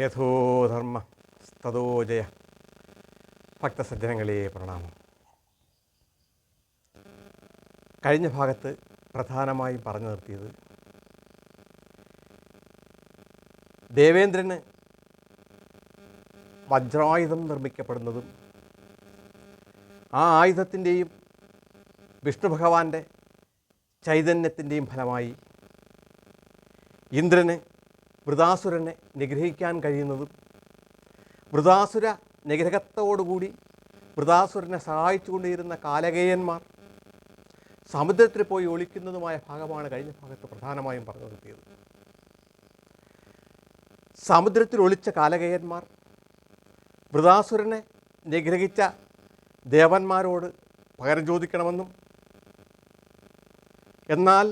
യഥോധർമ്മ സ്തതോ ജയ. ഭക്തസജ്ജനങ്ങളെ പ്രണാമം. കഴിഞ്ഞ ഭാഗത്ത് പ്രധാനമായും പറഞ്ഞു നിർത്തിയത് ദേവേന്ദ്രന് വജ്രായുധം നിർമ്മിക്കപ്പെടുന്നതും ആ ആയുധത്തിൻ്റെയും വിഷ്ണു ഭഗവാന്റെ ചൈതന്യത്തിൻ്റെയും ഫലമായി ഇന്ദ്രന് വൃതാസുരനെ നിഗ്രഹിക്കാൻ കഴിയുന്നതും വൃതാസുര നിഗ്രഹത്തോടുകൂടി വൃതാസുരനെ സഹായിച്ചുകൊണ്ടിരുന്ന കാലകേയന്മാർ സമുദ്രത്തിൽ പോയി ഒളിക്കുന്നതുമായ ഭാഗമാണ് കഴിഞ്ഞ ഭാഗത്ത് പ്രധാനമായും പറഞ്ഞു നിർത്തിയത്. സമുദ്രത്തിൽ ഒളിച്ച കാലകേയന്മാർ വൃതാസുരനെ നിഗ്രഹിച്ച ദേവന്മാരോട് പകരം ചോദിക്കണമെന്നും എന്നാൽ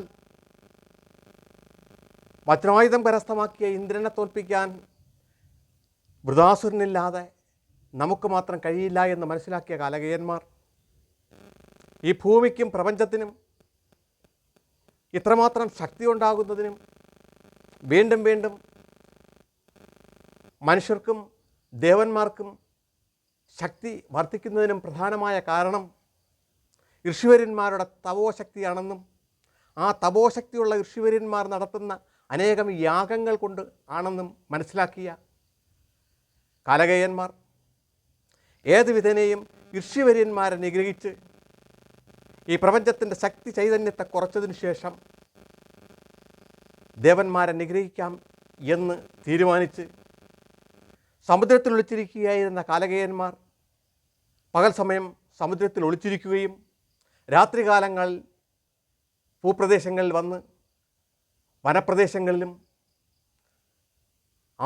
വജ്രായുധം കരസ്ഥമാക്കിയ ഇന്ദ്രനെ തോൽപ്പിക്കാൻ വൃതാസുരനില്ലാതെ നമുക്ക് മാത്രം കഴിയില്ല എന്ന് മനസ്സിലാക്കിയ കാലകേയന്മാർ ഈ ഭൂമിക്കും പ്രപഞ്ചത്തിനും ഇത്രമാത്രം ശക്തി ഉണ്ടാകുന്നതിനും വീണ്ടും വീണ്ടും മനുഷ്യർക്കും ദേവന്മാർക്കും ശക്തി വർദ്ധിക്കുന്നതിനും പ്രധാനമായ കാരണം ഋഷിവര്യന്മാരുടെ തപോശക്തിയാണെന്നും ആ തപോശക്തിയുള്ള ഋഷിവര്യന്മാർ നടത്തുന്ന അനേകം യാഗങ്ങൾ കൊണ്ട് ആണെന്നും മനസ്സിലാക്കിയ കാലകേയന്മാർ ഏത് വിധേനയും ഋഷിവര്യന്മാരെ നിഗ്രഹിച്ച് ഈ പ്രപഞ്ചത്തിൻ്റെ ശക്തി ചൈതന്യത്തെ കുറച്ചതിനു ശേഷം ദേവന്മാരെ നിഗ്രഹിക്കാം എന്ന് തീരുമാനിച്ച് സമുദ്രത്തിൽ ഒളിച്ചിരിക്കുകയായിരുന്ന കാലകേയന്മാർ പകൽ സമയം സമുദ്രത്തിൽ ഒളിച്ചിരിക്കുകയും രാത്രികാലങ്ങളിൽ ഭൂപ്രദേശങ്ങളിൽ വന്ന് വനപ്രദേശങ്ങളിലും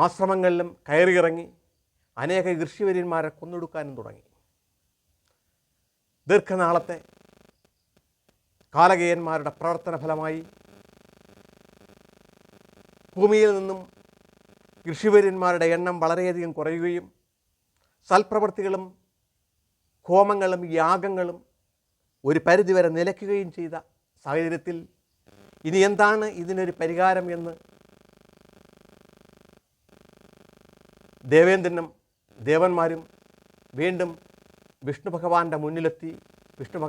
ആശ്രമങ്ങളിലും കയറിയിറങ്ങി അനേക ഋഷിവര്യന്മാരെ കൊന്നൊടുക്കാനും തുടങ്ങി. ദീർഘനാളത്തെ കാലകേയന്മാരുടെ പ്രവർത്തന ഫലമായി ഭൂമിയിൽ നിന്നും ഋഷിവര്യന്മാരുടെ എണ്ണം വളരെയധികം കുറയുകയും സൽപ്രവൃത്തികളും ഹോമങ്ങളും യാഗങ്ങളും ഒരു പരിധിവരെ നിലയ്ക്കുകയും ചെയ്ത സാഹചര്യത്തിൽ ഇനി എന്താണ് ഇതിനൊരു പരിഹാരം എന്ന് ദേവേന്ദ്രനും ദേവന്മാരും വീണ്ടും വിഷ്ണു ഭഗവാന്റെ മുന്നിലെത്തി വിഷ്ണു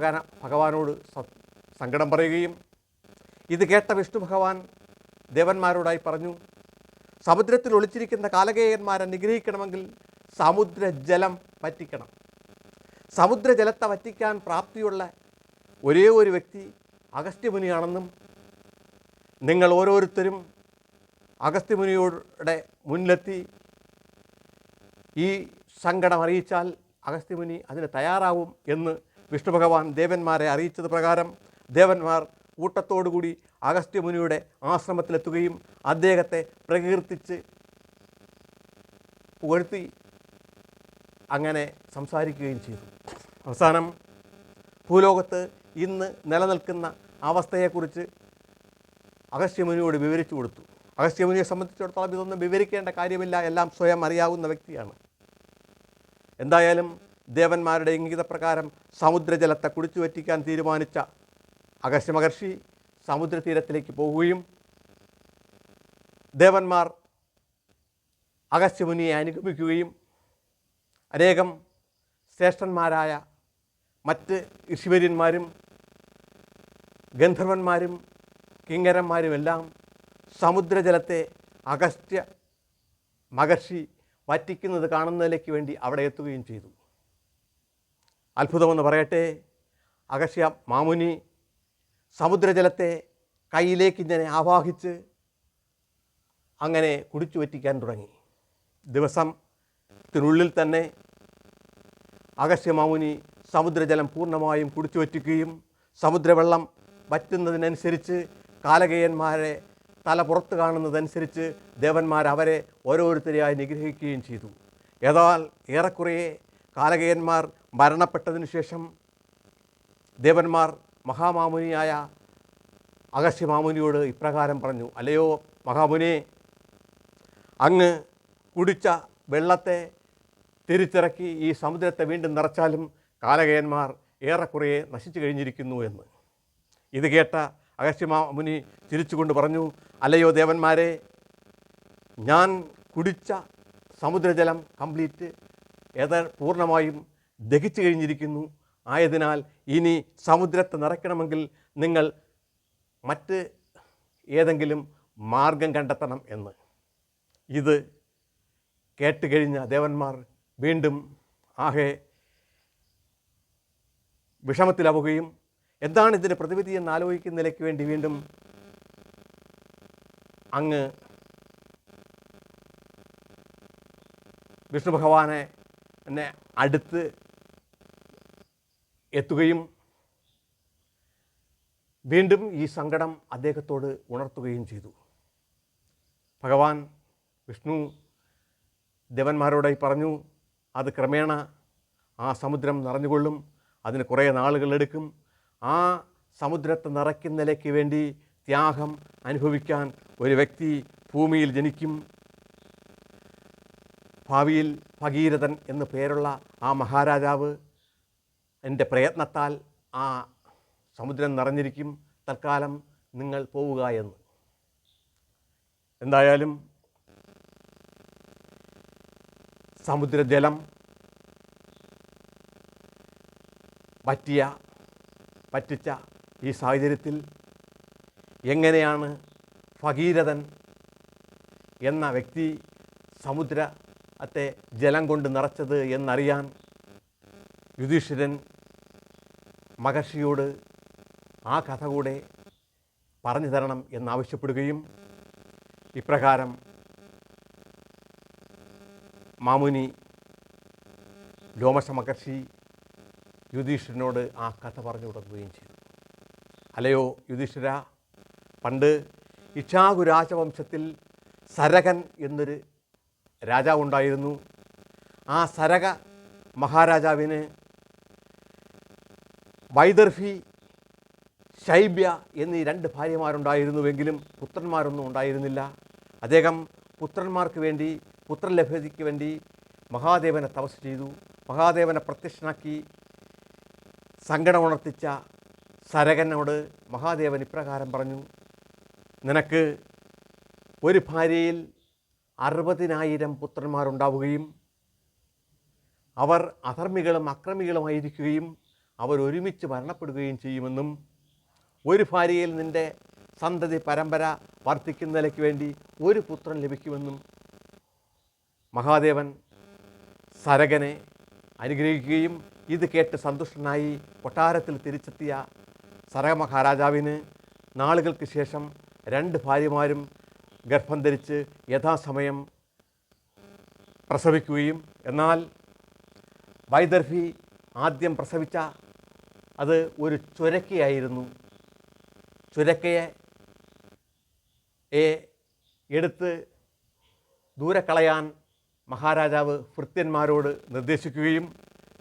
ഭഗവാനോട് സങ്കടം പറയുകയും ഇത് കേട്ട വിഷ്ണു ഭഗവാൻ ദേവന്മാരോടായി പറഞ്ഞു, സമുദ്രത്തിൽ ഒളിച്ചിരിക്കുന്ന കാലകേയന്മാരെ നിഗ്രഹിക്കണമെങ്കിൽ സമുദ്രജലം വറ്റിക്കണം. സമുദ്രജലത്തെ വറ്റിക്കാൻ പ്രാപ്തിയുള്ള ഒരേ ഒരു വ്യക്തി അഗസ്ത്യമുനിയാണെന്നും നിങ്ങൾ ഓരോരുത്തരും അഗസ്ത്യമുനിയുടെ മുന്നിലെത്തി ഈ സങ്കടം അറിയിച്ചാൽ അഗസ്ത്യമുനി അതിന് തയ്യാറാവും എന്ന് വിഷ്ണു ഭഗവാൻ ദേവന്മാരെ അറിയിച്ചത് പ്രകാരം ദേവന്മാർ കൂട്ടത്തോടുകൂടി അഗസ്ത്യമുനിയുടെ ആശ്രമത്തിലെത്തുകയും അദ്ദേഹത്തെ പ്രകീർത്തിച്ച് പുകഴ്ത്തി അങ്ങനെ സംസാരിക്കുകയും ചെയ്തു. അവസാനം ഭൂലോകത്ത് ഇന്ന് നിലനിൽക്കുന്ന അവസ്ഥയെക്കുറിച്ച് അഗസ്ത്യമുനിയോട് വിവരിച്ചു കൊടുത്തു. അഗസ്ത്യമുനിയെ സംബന്ധിച്ചിടത്തോളം ഇതൊന്നും വിവരിക്കേണ്ട കാര്യമില്ല, എല്ലാം സ്വയം അറിയാവുന്ന വ്യക്തിയാണ്. എന്തായാലും ദേവന്മാരുടെ ഇംഗിതപ്രകാരം സമുദ്രജലത്തെ കുടിച്ചു വറ്റിക്കാൻ തീരുമാനിച്ച അഗസ്ത്യ മഹർഷി സമുദ്രതീരത്തിലേക്ക് പോവുകയും ദേവന്മാർ അഗസ്ത്യമുനിയെ അനുഗമിക്കുകയും അനേകം ശ്രേഷ്ഠന്മാരായ മറ്റ് ഋഷിവര്യന്മാരും ഗന്ധർവന്മാരും കിങ്കരന്മാരുമെല്ലാം സമുദ്രജലത്തെ അഗസ്ത്യ മഹർഷി വറ്റിക്കുന്നത് കാണുന്നതിലേക്ക് വേണ്ടി അവിടെ എത്തുകയും ചെയ്തു. അത്ഭുതമെന്ന് പറയട്ടെ, അഗസ്ത്യ മാമുനി സമുദ്രജലത്തെ കയ്യിലേക്ക് ഇങ്ങനെ ആവാഹിച്ച് അങ്ങനെ കുടിച്ചു വറ്റിക്കാൻ തുടങ്ങി. ദിവസത്തിനുള്ളിൽ തന്നെ അഗസ്ത്യ മാമുനി സമുദ്രജലം പൂർണ്ണമായും കുടിച്ചു വറ്റിക്കുകയും സമുദ്രവെള്ളം വറ്റുന്നതിനനുസരിച്ച് കാലകേയന്മാരെ തല പുറത്ത് കാണുന്നതനുസരിച്ച് ദേവന്മാർ അവരെ ഓരോരുത്തരെയായി നിഗ്രഹിക്കുകയും ചെയ്തു. ഏതാൽ ഏറെക്കുറെ കാലകേയന്മാർ മരണപ്പെട്ടതിനു ശേഷം ദേവന്മാർ മഹാമാമുനിയായ അഗസ്ത്യമാമുനിയോട് ഇപ്രകാരം പറഞ്ഞു, അല്ലയോ മഹാമുനി, അങ്ങ് കുടിച്ച വെള്ളത്തെ തിരിച്ചിറക്കി ഈ സമുദ്രത്തെ വീണ്ടും നിറച്ചാലും കാലകേയന്മാർ ഏറെക്കുറെ നശിച്ചു കഴിഞ്ഞിരിക്കുന്നു എന്ന്. ഇത് കേട്ട അഗസ്ത്യമാമുനി ചിരിച്ചുകൊണ്ട് പറഞ്ഞു, അല്ലയോ ദേവന്മാരെ, ഞാൻ കുടിച്ച സമുദ്രജലം പൂർണ്ണമായും ദഹിച്ചു കഴിഞ്ഞിരിക്കുന്നു. ആയതിനാൽ ഇനി സമുദ്രത്തെ നിറയ്ക്കണമെങ്കിൽ നിങ്ങൾ മറ്റ് ഏതെങ്കിലും മാർഗം കണ്ടെത്തണം എന്ന്. ഇത് കേട്ടുകഴിഞ്ഞ ദേവന്മാർ വീണ്ടും ആകെ വിഷമത്തിലാവുകയും എന്താണ് ഇതിന് പ്രതിവിധി എന്ന് ആലോചിക്കുന്നതിലേക്ക് വേണ്ടി വീണ്ടും അങ്ങ് വിഷ്ണു ഭഗവാനെ അടുത്ത് എത്തുകയും വീണ്ടും ഈ സങ്കടം അദ്ദേഹത്തോട് ഉണർത്തുകയും ചെയ്തു. ഭഗവാൻ വിഷ്ണു ദേവന്മാരോടായി പറഞ്ഞു, അത് ക്രമേണ ആ സമുദ്രം നിറഞ്ഞുകൊള്ളും, അതിന് കുറേ നാളുകളെടുക്കും. ആ സമുദ്രത്തെ നിറയ്ക്കുന്നതിലേക്ക് വേണ്ടി ത്യാഗം അനുഭവിക്കാൻ ഒരു വ്യക്തി ഭൂമിയിൽ ജനിക്കും. ഭാവിയിൽ ഭഗീരഥൻ എന്ന് പേരുള്ള ആ മഹാരാജാവ് എൻ്റെ പ്രയത്നത്താൽ ആ സമുദ്രം നിറഞ്ഞിരിക്കും, തൽക്കാലം നിങ്ങൾ പോവുക എന്ന്. എന്തായാലും സമുദ്രജലം പറ്റിച്ച ഈ സാഹചര്യത്തിൽ എങ്ങനെയാണ് ഭഗീരഥൻ എന്ന വ്യക്തി സമുദ്രത്തെ ജലം കൊണ്ട് നിറച്ചത് എന്നറിയാൻ യുധിഷ്ഠിരൻ മഹർഷിയോട് ആ കഥ കൂടെ പറഞ്ഞു തരണം എന്നാവശ്യപ്പെടുകയും ഇപ്രകാരം മാമുനി ലോമശ മഹർഷി യുധിഷ്ഠിരനോട് ആ കഥ പറഞ്ഞു കൊടുക്കുകയും ചെയ്തു. അല്ലയോ യുധിഷ്ഠിര, പണ്ട് ഇക്ഷാകു രാജവംശത്തിൽ സരകൻ എന്നൊരു രാജാവുണ്ടായിരുന്നു. ആ സരക മഹാരാജാവിന് വൈദർഭി, ശൈബ്യ എന്നീ 2 ഭാര്യമാരുണ്ടായിരുന്നുവെങ്കിലും പുത്രന്മാരൊന്നും ഉണ്ടായിരുന്നില്ല. അദ്ദേഹം പുത്രന്മാർക്ക് വേണ്ടി, പുത്രലഭ്യതയ്ക്ക് വേണ്ടി മഹാദേവനെ തപസ് ചെയ്തു. മഹാദേവനെ പ്രത്യക്ഷനാക്കി സങ്കടമുണർത്തിച്ച സരകനോട് മഹാദേവൻ ഇപ്രകാരം പറഞ്ഞു, നിനക്ക് ഒരു ഭാര്യയിൽ 60,000 പുത്രന്മാരുണ്ടാവുകയും അവർ അധർമ്മികളും അക്രമികളുമായിരിക്കുകയും അവർ ഒരുമിച്ച് മരണപ്പെടുകയും ചെയ്യുമെന്നും ഒരു ഭാര്യയിൽ നിൻ്റെ സന്തതി പരമ്പര വർദ്ധിക്കുന്നതിലേക്ക് വേണ്ടി ഒരു പുത്രൻ ലഭിക്കുമെന്നും മഹാദേവൻ സരകനെ അനുഗ്രഹിക്കുകയും ഇത് കേട്ട് സന്തുഷ്ടനായി കൊട്ടാരത്തിൽ തിരിച്ചെത്തിയ സരക മഹാരാജാവിന് നാളുകൾക്ക് ശേഷം 2 ഭാര്യമാരും ഗർഭം ധരിച്ച് യഥാസമയം പ്രസവിക്കുകയും എന്നാൽ വൈദർഭി ആദ്യം പ്രസവിച്ച അത് ഒരു ചുരക്കയായിരുന്നു. ചുരക്കയെ എടുത്ത് ദൂരെ കളയാൻ മഹാരാജാവ് ഭൃത്യന്മാരോട് നിർദ്ദേശിക്കുകയും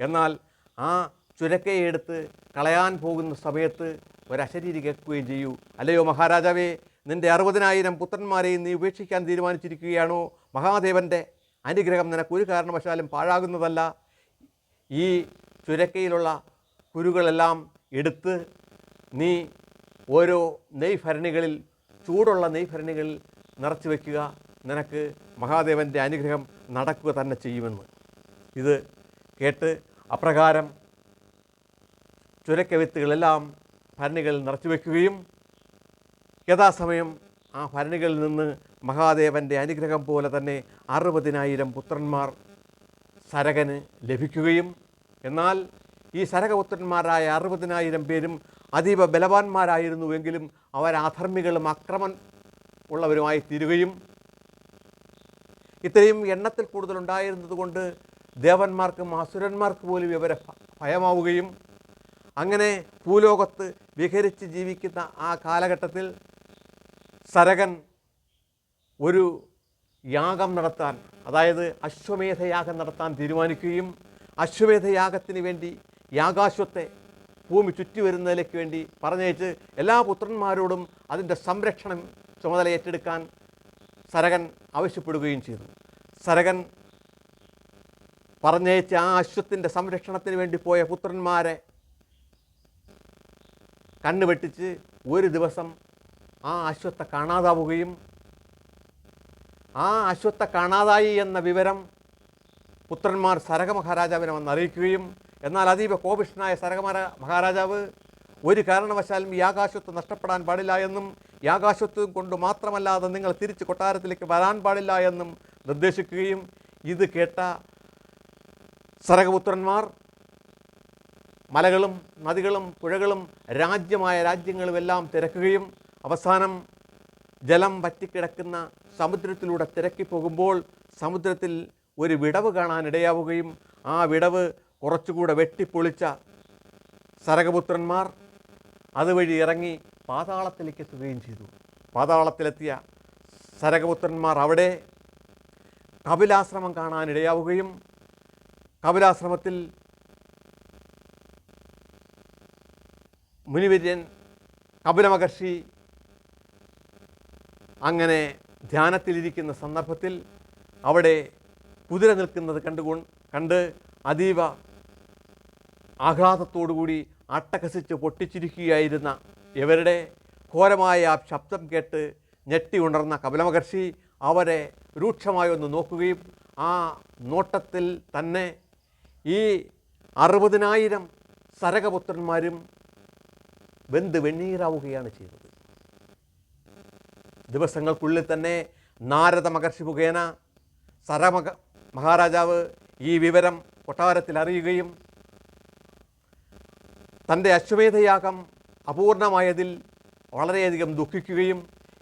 എന്നാൽ ആ ചുരക്കയെ എടുത്ത് കളയാൻ പോകുന്ന സമയത്ത് ഒരശരീരി കേൾക്കുകയും ചെയ്യൂ, അല്ലയോ മഹാരാജാവേ, നിൻ്റെ 60,000 പുത്രന്മാരെയും നീ ഉപേക്ഷിക്കാൻ തീരുമാനിച്ചിരിക്കുകയാണോ? മഹാദേവൻ്റെ അനുഗ്രഹം നിനക്ക് ഒരു കാരണവശാലും പാഴാകുന്നതല്ല. ഈ ചുരക്കയിലുള്ള കുരുകളെല്ലാം എടുത്ത് നീ ഓരോ നെയ്ഭരണികളിൽ, ചൂടുള്ള നെയ്ഭരണികളിൽ നിറച്ചു വയ്ക്കുക, നിനക്ക് മഹാദേവൻ്റെ അനുഗ്രഹം നടക്കുക തന്നെ ചെയ്യുമെന്ന്. ഇത് കേട്ട് അപ്രകാരം ചുരക്ക വിത്തുകളെല്ലാം ഭരണികളിൽ നിറച്ചു വയ്ക്കുകയും യഥാസമയം ആ ഭരണികളിൽ നിന്ന് മഹാദേവൻ്റെ അനുഗ്രഹം പോലെ തന്നെ 60,000 പുത്രന്മാർ സരകന് ലഭിക്കുകയും എന്നാൽ ഈ സരകപുത്രന്മാരായ 60,000 പേരും അതീവ ബലവാന്മാരായിരുന്നുവെങ്കിലും അവർ അധർമ്മികളും അക്രമം ഉള്ളവരുമായി തീരുകയും ഇത്രയും എണ്ണത്തിൽ കൂടുതലുണ്ടായിരുന്നത് കൊണ്ട് ദേവന്മാർക്കും അസുരന്മാർക്ക് പോലും ഇവരെ ഭയമാവുകയും അങ്ങനെ ഭൂലോകത്ത് വിഹരിച്ച് ജീവിക്കുന്ന ആ കാലഘട്ടത്തിൽ സരകൻ ഒരു യാഗം നടത്താൻ, അതായത് അശ്വമേധയാഗം നടത്താൻ തീരുമാനിക്കുകയും അശ്വമേധയാഗത്തിന് വേണ്ടി യാഗാശ്വത്തെ ഭൂമി ചുറ്റി വരുന്നതിലേക്ക് വേണ്ടി പറഞ്ഞയച്ച് എല്ലാ പുത്രന്മാരോടും അതിൻ്റെ സംരക്ഷണം ചുമതല ഏറ്റെടുക്കാൻ സരകൻ ആവശ്യപ്പെടുകയും ചെയ്തു. സരകൻ പറഞ്ഞയച്ച ആ അശ്വത്തിൻ്റെ സംരക്ഷണത്തിന് വേണ്ടി പോയ പുത്രന്മാരെ കണ്ണുവെട്ടിച്ച് ഒരു ദിവസം ആ അശ്വത്തെ കാണാതാവുകയും ആ അശ്വത്തെ കാണാതായി എന്ന വിവരം പുത്രന്മാർ സരക മഹാരാജാവിനെ വന്ന് അറിയിക്കുകയും എന്നാൽ അതീവ കോപിഷ്ഠനായ സരക മഹാരാജാവ് ഒരു കാരണവശാലും ഈ ആകാശത്വം നഷ്ടപ്പെടാൻ പാടില്ല എന്നും ഈ ആകാശത്വം കൊണ്ട് മാത്രമല്ലാതെ നിങ്ങൾ തിരിച്ച് കൊട്ടാരത്തിലേക്ക് വരാൻ പാടില്ല എന്നും നിർദ്ദേശിക്കുകയും ഇത് കേട്ട സരകപുത്രന്മാർ മലകളും നദികളും പുഴകളും രാജ്യങ്ങളുമെല്ലാം തിരക്കുകയും അവസാനം ജലം വറ്റിക്കിടക്കുന്ന സമുദ്രത്തിലൂടെ തിരക്കിപ്പോകുമ്പോൾ സമുദ്രത്തിൽ ഒരു വിടവ് കാണാനിടയാവുകയും ആ വിടവ് കുറച്ചുകൂടെ വെട്ടിപ്പൊളിച്ച സരകപുത്രന്മാർ അതുവഴി ഇറങ്ങി പാതാളത്തിലേക്ക് എത്തുകയും ചെയ്തു. പാതാളത്തിലെത്തിയ സരകപുത്രന്മാർ അവിടെ കപിലാശ്രമം കാണാനിടയാവുകയും കപിലാശ്രമത്തിൽ മുനിവര്യൻ കപിലമഹർഷി അങ്ങനെ ധ്യാനത്തിലിരിക്കുന്ന സന്ദർഭത്തിൽ അവിടെ കുതിര നിൽക്കുന്നത് കണ്ട് അതീവ ആഘാതത്തോടുകൂടി അട്ടഹസിച്ച് പൊട്ടിച്ചിരിക്കുകയായിരുന്ന ഇവരുടെ ഘോരമായ ആ ശബ്ദം കേട്ട് ഞെട്ടി ഉണർന്ന കപിലമഹർഷി അവരെ രൂക്ഷമായി ഒന്ന് നോക്കുകയും ആ നോട്ടത്തിൽ തന്നെ ഈ 60,000 സരകപുത്രന്മാരും വെന്ത് വെണ്ണീറാവുകയാണ് ചെയ്തത്. ദിവസങ്ങൾക്കുള്ളിൽ തന്നെ നാരദ മഹർഷി മുഖേന മഹാരാജാവ് ഈ വിവരം കൊട്ടാരത്തിൽ അറിയുകയും തൻ്റെ അശ്വമേധയാഗം അപൂർണമായതിൽ വളരെയധികം ദുഃഖിക്കുകയും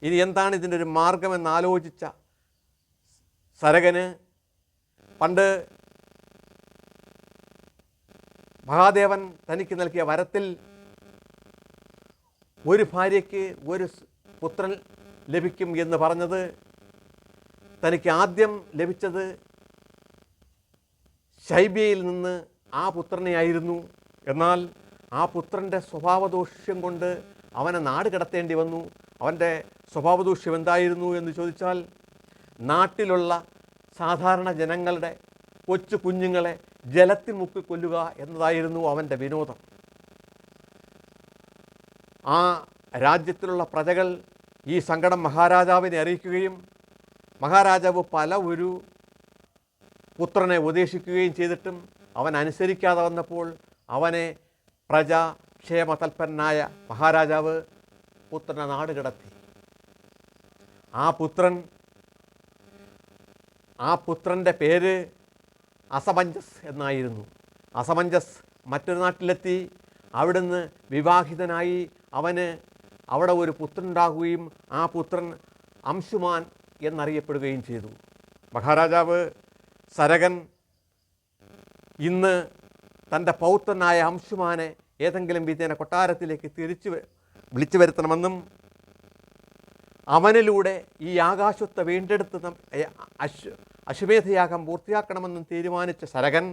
ഇനി എന്താണ് ഇതിൻ്റെ ഒരു മാർഗമെന്ന് ആലോചിച്ച സരകന് പണ്ട് മഹാദേവൻ തനിക്ക് നൽകിയ വരത്തിൽ ഒരു ഭാര്യയ്ക്ക് ഒരു പുത്രൻ ലഭിക്കും എന്ന് പറഞ്ഞത് തനിക്ക് ആദ്യം ലഭിച്ചത് ശൈബ്യയിൽ നിന്ന് ആ പുത്രനെയായിരുന്നു. എന്നാൽ ആ പുത്രൻ്റെ സ്വഭാവദൂഷ്യം കൊണ്ട് അവനെ നാട് കടത്തേണ്ടി വന്നു. അവൻ്റെ സ്വഭാവദൂഷ്യം എന്തായിരുന്നു എന്ന് ചോദിച്ചാൽ നാട്ടിലുള്ള സാധാരണ ജനങ്ങളുടെ കൊച്ചു കുഞ്ഞുങ്ങളെ ജലത്തിൽ മുക്കിക്കൊല്ലുക എന്നതായിരുന്നു അവൻ്റെ വിനോദം. ആ രാജ്യത്തിലുള്ള പ്രജകൾ ഈ സങ്കടം മഹാരാജാവിനെ അറിയിക്കുകയും മഹാരാജാവ് പല ഒരു പുത്രനെ ഉപദേശിക്കുകയും ചെയ്തിട്ടും അവൻ അനുസരിക്കാതെ വന്നപ്പോൾ അവനെ പ്രജാക്ഷേമതൽപരനായ മഹാരാജാവ് പുത്രനെ നാട് കടത്തി. ആ പുത്രൻ്റെ പേര് അസമഞ്ജസ് എന്നായിരുന്നു. അസമഞ്ജസ് മറ്റൊരു നാട്ടിലെത്തി അവിടുന്ന് വിവാഹിതനായി അവന് അവിടെ ഒരു പുത്രനുണ്ടാകുകയും ആ പുത്രൻ അംശുമാൻ എന്നറിയപ്പെടുകയും ചെയ്തു. മഹാരാജാവ് സരകൻ ഇന്ന് തൻ്റെ പൗത്രനായ അംശുമാനെ ഏതെങ്കിലും വിധേന കൊട്ടാരത്തിലേക്ക് വിളിച്ചു വരുത്തണമെന്നും അവനിലൂടെ ഈ ആകാശത്തെ വീണ്ടെടുത്ത് അശ്വമേധയാഗം പൂർത്തിയാക്കണമെന്നും തീരുമാനിച്ച സരകൻ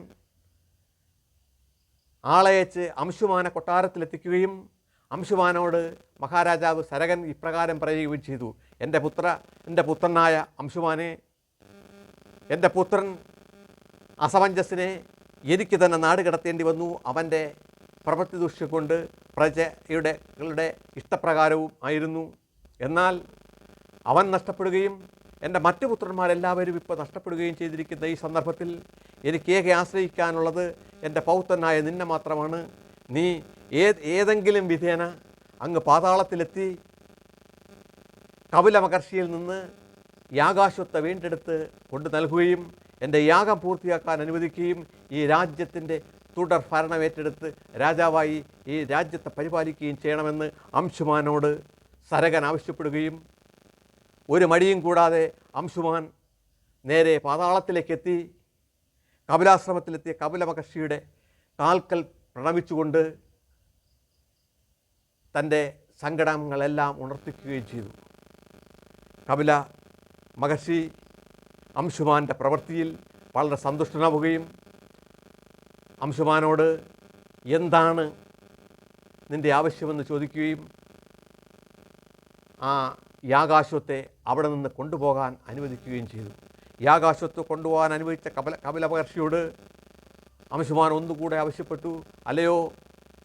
ആളയച്ച് അംശുമാനെ കൊട്ടാരത്തിലെത്തിക്കുകയും അംശുമാനോട് മഹാരാജാവ് സരകൻ ഇപ്രകാരം പറയുകയും ചെയ്തു: എൻ്റെ പുത്രനായ അംശുമാനെ, എൻ്റെ പുത്രൻ അസമഞ്ജസിനെ എനിക്ക് തന്നെ നാട് കടത്തേണ്ടി വന്നു. അവൻ്റെ പ്രവൃത്തി ദൂഷ്യം കൊണ്ട് പ്രജയുടെ ഇഷ്ടപ്രകാരവും ആയിരുന്നു. എന്നാൽ അവൻ നഷ്ടപ്പെടുകയും എൻ്റെ മറ്റു പുത്രന്മാരെല്ലാവരും ഇപ്പോൾ നഷ്ടപ്പെടുകയും ചെയ്തിരിക്കുന്ന ഈ സന്ദർഭത്തിൽ എനിക്കേക ആശ്രയിക്കാനുള്ളത് എൻ്റെ പൗത്രനായ നിന്നെ മാത്രമാണ്. നീ ഏതെങ്കിലും വിധേന അങ്ങ് പാതാളത്തിലെത്തി കപിലമഹർഷിയിൽ നിന്ന് യാഗാശ്വത്തെ വീണ്ടെടുത്ത് കൊണ്ടു നൽകുകയും എൻ്റെ യാഗം പൂർത്തിയാക്കാൻ അനുവദിക്കുകയും ഈ രാജ്യത്തിൻ്റെ തുടർ ഭരണമേറ്റെടുത്ത് രാജാവായി ഈ രാജ്യത്തെ പരിപാലിക്കുകയും ചെയ്യണമെന്ന് അംശുമാനോട് സരകൻ ആവശ്യപ്പെടുകയും ഒരു മടിയും കൂടാതെ അംശുമാൻ നേരെ പാതാളത്തിലേക്കെത്തി കപിലാശ്രമത്തിലെത്തിയ കപിലമഹർഷിയുടെ കാൽക്കൽ പ്രണമിച്ചുകൊണ്ട് തൻ്റെ സങ്കടങ്ങളെല്ലാം ഉണർത്തിക്കുകയും ചെയ്തു. കപില മഹർഷി അംശുമാൻ്റെ പ്രവൃത്തിയിൽ വളരെ സന്തുഷ്ടനാവുകയും അംശുമാനോട് എന്താണ് നിൻ്റെ ആവശ്യമെന്ന് ചോദിക്കുകയും ആ യാഗാശ്വത്തെ അവിടെ നിന്ന് കൊണ്ടുപോകാൻ അനുവദിക്കുകയും ചെയ്തു. യാഗാശ്വത്തെ കൊണ്ടുപോകാൻ അനുവദിച്ച കപില മഹർഷിയോട് അംശുമാൻ ഒന്നുകൂടെ ആവശ്യപ്പെട്ടു: അല്ലയോ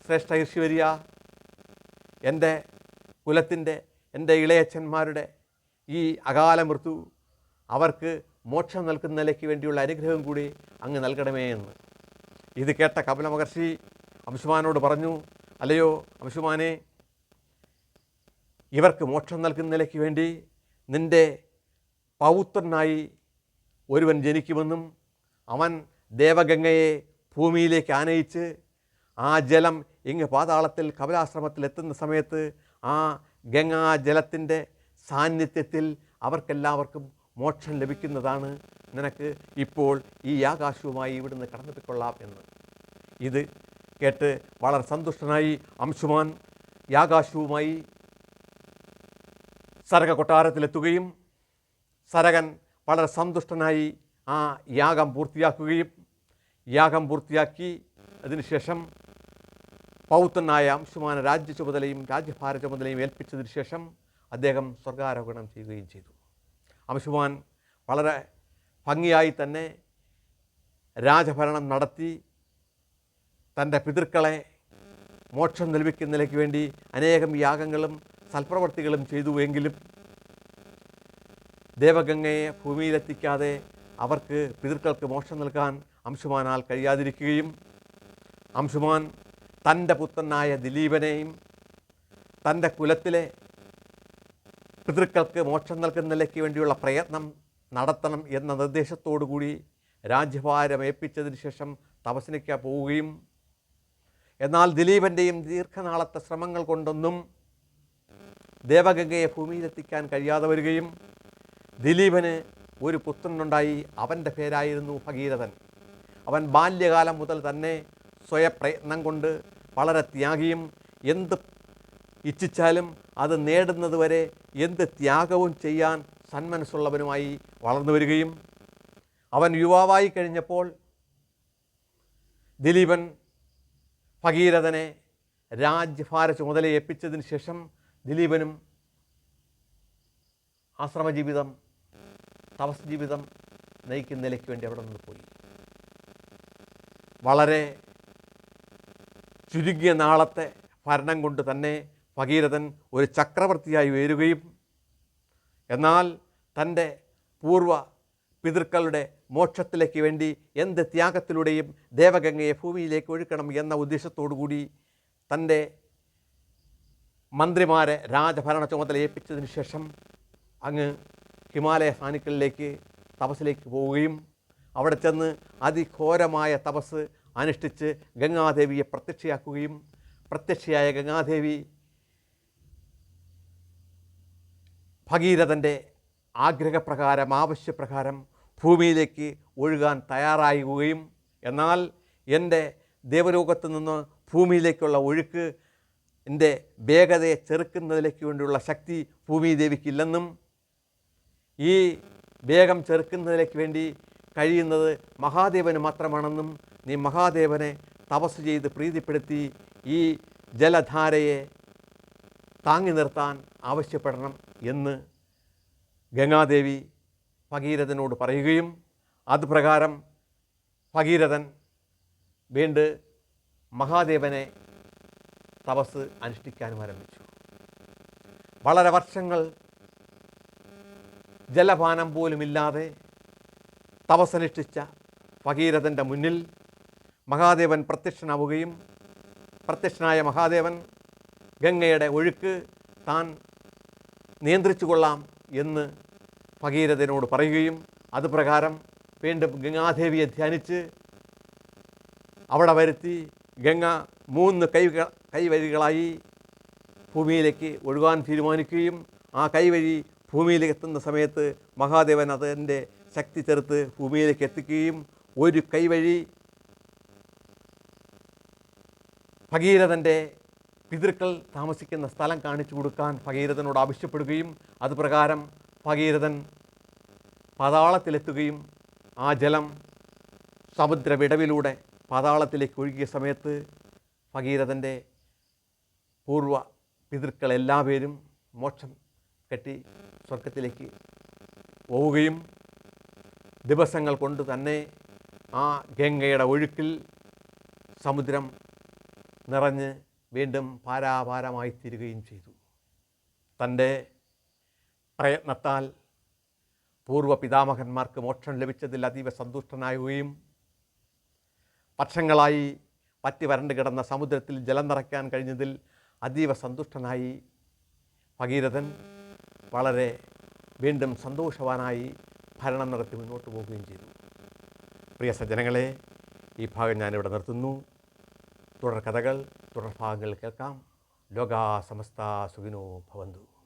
ശ്രേഷ്ഠ ഋഷിവര്യ, എൻ്റെ കുലത്തിൻ്റെ എൻ്റെ ഇളയച്ചന്മാരുടെ ഈ അകാല മൃത്യു അവർക്ക് മോക്ഷം നൽകുന്ന നിലയ്ക്ക് വേണ്ടിയുള്ള അനുഗ്രഹം കൂടി അങ്ങ് നൽകണമേ എന്ന്. ഇത് കേട്ട കപില മഹർഷി അംശുമാനോട് പറഞ്ഞു, അല്ലയോ അംശുമാനെ, ഇവർക്ക് മോക്ഷം നൽകുന്ന നിലയ്ക്ക് വേണ്ടി നിൻ്റെ പൗത്രനായി ഒരുവൻ ജനിക്കുമെന്നും അവൻ ദേവഗംഗയെ ഭൂമിയിലേക്ക് ആനയിച്ച് ആ ജലം ഇങ്ങ് പാതാളത്തിൽ കപിലാശ്രമത്തിൽ എത്തുന്ന സമയത്ത് ആ ഗംഗാജലത്തിൻ്റെ സാന്നിധ്യത്തിൽ അവർക്കെല്ലാവർക്കും മോക്ഷം ലഭിക്കുന്നതാണ്. നിനക്ക് ഇപ്പോൾ ഈ ആകാശവുമായി ഇവിടുന്ന് കടന്നുപോയിക്കൊള്ളാം എന്ന്. ഇത് കേട്ട് വളരെ സന്തുഷ്ടനായി അംശുമാൻ യാകാശവുമായി സരക കൊട്ടാരത്തിലെത്തുകയും സരകൻ വളരെ സന്തുഷ്ടനായി ആ യാഗം പൂർത്തിയാക്കുകയും യാഗം പൂർത്തിയാക്കി അതിനുശേഷം പൗത്രനായ അംശുമാന രാജ്യ ചുമതലയും രാജ്യഭാര ചുമതലയും ഏൽപ്പിച്ചതിന് ശേഷം അദ്ദേഹം സ്വർഗാരോഹണം ചെയ്യുകയും ചെയ്തു. അംശുമാൻ വളരെ ഭംഗിയായി തന്നെ രാജഭരണം നടത്തി തൻ്റെ പിതൃക്കളെ മോക്ഷം ലഭിക്കുന്നതിലേക്ക് വേണ്ടി അനേകം യാഗങ്ങളും സൽപ്രവർത്തികളും ചെയ്തുവെങ്കിലും ദേവഗംഗയെ ഭൂമിയിലെത്തിക്കാതെ അവർക്ക് പിതൃക്കൾക്ക് മോക്ഷം നൽകാൻ അംശുമാനാൽ കഴിയാതിരിക്കുകയും അംശുമാൻ തൻ്റെ പുത്രനായ ദിലീപനെയും തൻ്റെ കുലത്തിലെ പിതൃക്കൾക്ക് മോക്ഷം നൽകുന്നതിലേക്ക് വേണ്ടിയുള്ള പ്രയത്നം നടത്തണം എന്ന നിർദ്ദേശത്തോടുകൂടി രാജ്യഭാരം ഏൽപ്പിച്ചതിന് ശേഷം തപസ്സിലേക്ക് പോവുകയും എന്നാൽ ദിലീപൻ്റെയും ദീർഘനാളത്തെ ശ്രമങ്ങൾ കൊണ്ടൊന്നും ദേവഗംഗയെ ഭൂമിയിലെത്തിക്കാൻ കഴിയാതെ വരികയും ദിലീപന് ഒരു പുത്രനുണ്ടായി. അവൻ്റെ പേരായിരുന്നു ഭഗീരഥൻ. അവൻ ബാല്യകാലം മുതൽ തന്നെ സ്വയപ്രയത്നം കൊണ്ട് വളരെ ത്യാഗിയും എന്ത് ഇച്ഛിച്ചാലും അത് നേടുന്നതുവരെ എന്ത് ത്യാഗവും ചെയ്യാൻ സന്മനസ്സുള്ളവനുമായി വളർന്നു വരികയും അവൻ യുവാവായി കഴിഞ്ഞപ്പോൾ ദിലീപൻ ഭഗീരഥനെ രാജ്യഭാര ചുമതല ഏൽപ്പിച്ചതിന് ശേഷം ദിലീപനും ആശ്രമജീവിതം തപസ് ജീവിതം നയിക്കുന്ന നിലയ്ക്ക് വേണ്ടി അവിടെ നിന്ന് പോയി. വളരെ ചുരുങ്ങിയ നാളത്തെ ഭരണം കൊണ്ട് തന്നെ ഭഗീരഥൻ ഒരു ചക്രവർത്തിയായി ഉയരുകയും എന്നാൽ തൻ്റെ പൂർവ പിതൃക്കളുടെ മോക്ഷത്തിലേക്ക് വേണ്ടി എന്ത് ത്യാഗത്തിലൂടെയും ദേവഗംഗയെ ഭൂമിയിലേക്ക് ഒഴുക്കണം എന്ന ഉദ്ദേശത്തോടുകൂടി തൻ്റെ മന്ത്രിമാരെ രാജഭരണ ചുമതല ഏൽപ്പിച്ചതിന് ശേഷം അങ്ങ് ഹിമാലയ സാനുക്കളിലേക്ക് തപസ്സിലേക്ക് പോവുകയും അവിടെ ചെന്ന് അതിഘോരമായ തപസ് അനുഷ്ഠിച്ച് ഗംഗാദേവിയെ പ്രത്യക്ഷയാക്കുകയും പ്രത്യക്ഷയായ ഗംഗാദേവി ഭഗീരഥൻ്റെ ആഗ്രഹപ്രകാരം ആവശ്യപ്രകാരം ഭൂമിയിലേക്ക് ഒഴുകാൻ തയ്യാറാകുകയും എന്നാൽ എൻ്റെ ദേവലോകത്ത് നിന്ന് ഭൂമിയിലേക്കുള്ള ഒഴുക്ക് എൻ്റെ വേഗതയെ ചെറുക്കുന്നതിലേക്ക് വേണ്ടിയുള്ള ശക്തി ഭൂമിദേവിക്കില്ലെന്നും ഈ വേഗം ചെറുക്കുന്നതിലേക്ക് വേണ്ടി കഴിയുന്നത് മഹാദേവന് മാത്രമാണെന്നും നീ മഹാദേവനെ തപസ് ചെയ്ത് പ്രീതിപ്പെടുത്തി ഈ ജലധാരയെ താങ്ങി നിർത്താൻ ആവശ്യപ്പെടണം എന്ന് ഗംഗാദേവി ഭഗീരഥനോട് പറയുകയും അതുപ്രകാരം ഭഗീരഥൻ വീണ്ടും മഹാദേവനെ തപസ് അനുഷ്ഠിക്കാനും ആരംഭിച്ചു. വളരെ വർഷങ്ങൾ ജലപാനം പോലുമില്ലാതെ തപസ്സനുഷ്ഠിച്ച ഭഗീരഥൻ്റെ മുന്നിൽ മഹാദേവൻ പ്രത്യക്ഷനാവുകയും പ്രത്യക്ഷനായ മഹാദേവൻ ഗംഗയുടെ ഒഴുക്ക് താൻ നിയന്ത്രിച്ചു കൊള്ളാം എന്ന് ഭഗീരഥനോട് പറയുകയും അതുപ്രകാരം വീണ്ടും ഗംഗാദേവിയെ ധ്യാനിച്ച് അവിടെ വരുത്തി ഗംഗ 3 കൈവഴികളായി ഭൂമിയിലേക്ക് ഒഴുകാൻ തീരുമാനിക്കുകയും ആ കൈവഴി ഭൂമിയിലേക്ക് എത്തുന്ന സമയത്ത് മഹാദേവൻ അതിൻ്റെ ശക്തി ചെറുത്ത് ഭൂമിയിലേക്ക് എത്തിക്കുകയും ഒരു കൈവഴി ഭഗീരഥൻ്റെ പിതൃക്കൾ താമസിക്കുന്ന സ്ഥലം കാണിച്ചു കൊടുക്കാൻ ഭഗീരഥനോട് ആവശ്യപ്പെടുകയും അതുപ്രകാരം ഭഗീരഥൻ പാതാളത്തിലെത്തുകയും ആ ജലം സമുദ്രവിടവിലൂടെ പാതാളത്തിലേക്ക് ഒഴുകിയ സമയത്ത് ഭഗീരഥൻ്റെ പൂർവ പിതൃക്കളെല്ലാവരും മോക്ഷം കെട്ടി സ്വർഗത്തിലേക്ക് പോവുകയും ദിവസങ്ങൾ കൊണ്ട് തന്നെ ആ ഗംഗയുടെ ഒഴുക്കിൽ സമുദ്രം നിറഞ്ഞ് വീണ്ടും പാരാപാരമായി തീരുകയും ചെയ്തു. തൻ്റെ പ്രയത്നത്താൽ പൂർവ്വ പിതാമഹന്മാർക്ക് മോക്ഷം ലഭിച്ചതിൽ അതീവ സന്തുഷ്ടനാവുകയും വർഷങ്ങളായി പറ്റി വരണ്ട് കിടന്ന സമുദ്രത്തിൽ ജലം നിറയ്ക്കാൻ കഴിഞ്ഞതിൽ അതീവ സന്തുഷ്ടനായി ഭഗീരഥൻ വളരെ വീണ്ടും സന്തോഷവാനായി ഭരണം നടത്തി മുന്നോട്ട് പോവുകയും ചെയ്തു. പ്രിയ സജ്ജനങ്ങളെ, ഈ ഭാഗം ഞാനിവിടെ നിർത്തുന്നു. തുടർ കഥകൾ, തുടർ ഭാഗങ്ങൾ കേൾക്കാം. ലോകാ സമസ്ത സുഖിനോ ഭവന്തു.